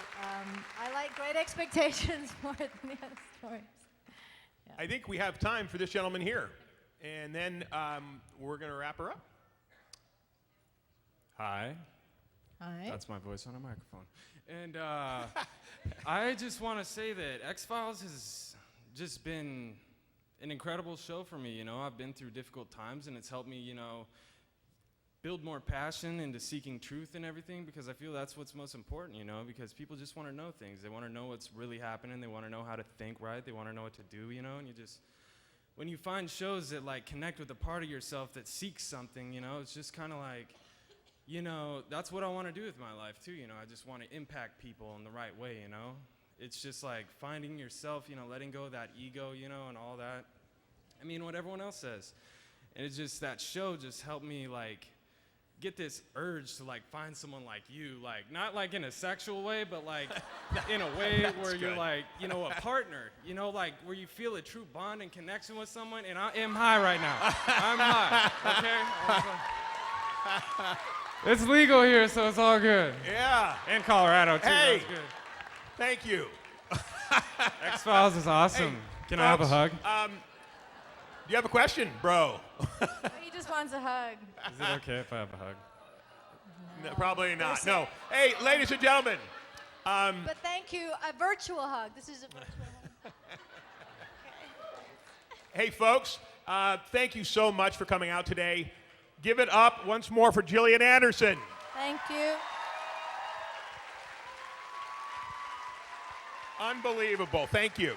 C: like Great Expectations more than the other stories.
B: I think we have time for this gentleman here. And then we're going to wrap her up.
A: Hi.
C: Hi.
A: That's my voice on a microphone. And I just want to say that X-Files has just been an incredible show for me. You know, I've been through difficult times, and it's helped me, you know, build more passion into seeking truth and everything, because I feel that's what's most important, you know, because people just want to know things. They want to know what's really happening. They want to know how to think right. They want to know what to do, you know, and you just, when you find shows that, like, connect with a part of yourself that seeks something, you know, it's just kind of like, you know, that's what I want to do with my life, too, you know. I just want to impact people in the right way, you know. It's just like finding yourself, you know, letting go of that ego, you know, and all that. I mean, what everyone else says. And it's just, that show just helped me, like, get this urge to, like, find someone like you, like, not like in a sexual way, but like in a way where you're like, you know, a partner, you know, like where you feel a true bond and connection with someone. And I am high right now. I'm high, okay? It's legal here, so it's all good.
B: Yeah.
A: In Colorado, too.
B: Hey,
A: That's good.
B: thank you.
A: X-Files is awesome.
B: Hey,
A: Can I have a hug?
B: Do you have a question, bro?
C: He just wants a hug.
A: Is it okay if I have a hug?
B: No, probably not. No. Hey, ladies and gentlemen.
C: But thank you. A virtual hug. This is a virtual hug.
B: Hey, folks, thank you so much for coming out today. Give it up once more for Gillian Anderson.
C: Thank you.
B: Unbelievable. Thank you.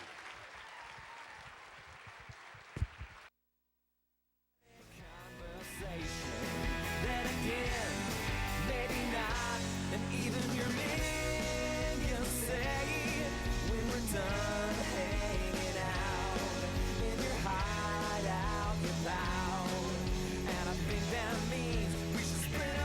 D: And I think that means we should spread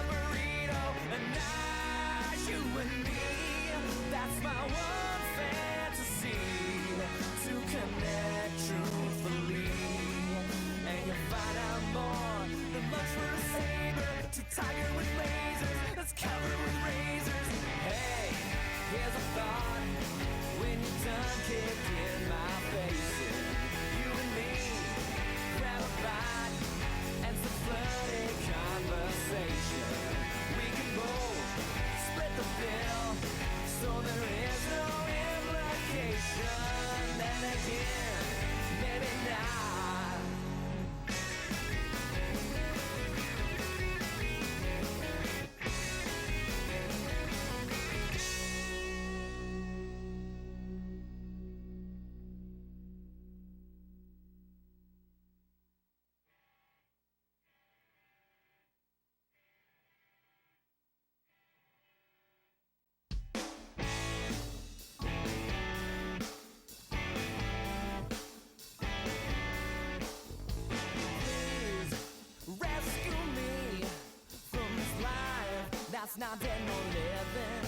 D: it's not dead nor living.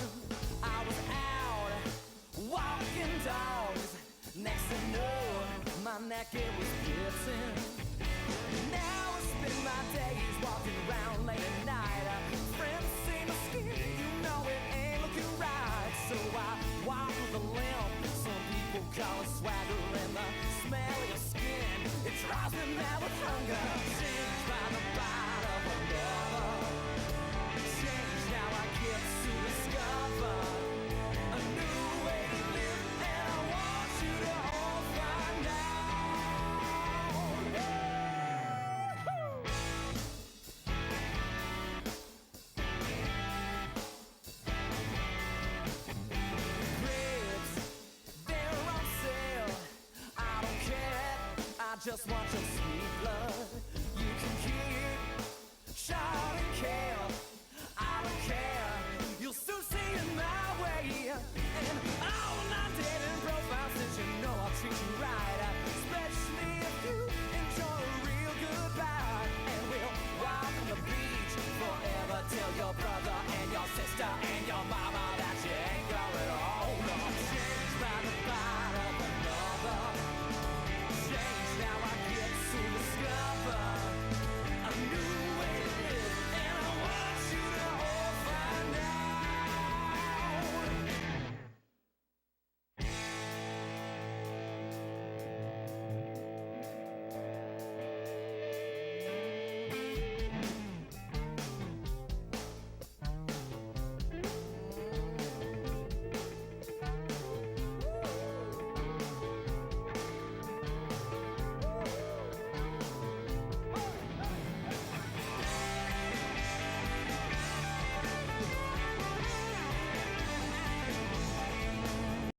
D: I was out walking dogs. Next to know, my neck it was blitzing. Now I spend my days walking around late at night. Friends see my skin, you know it ain't looking right. So I walk with a limp. Some people call it swagger, and the smell of your skin, it drives me mad with hunger. Changed by the bite of a lover. Changed now I get to discover a new way to live, and I want you to all find out. Ribs, they're on sale. I don't care, I just want your sweet blood.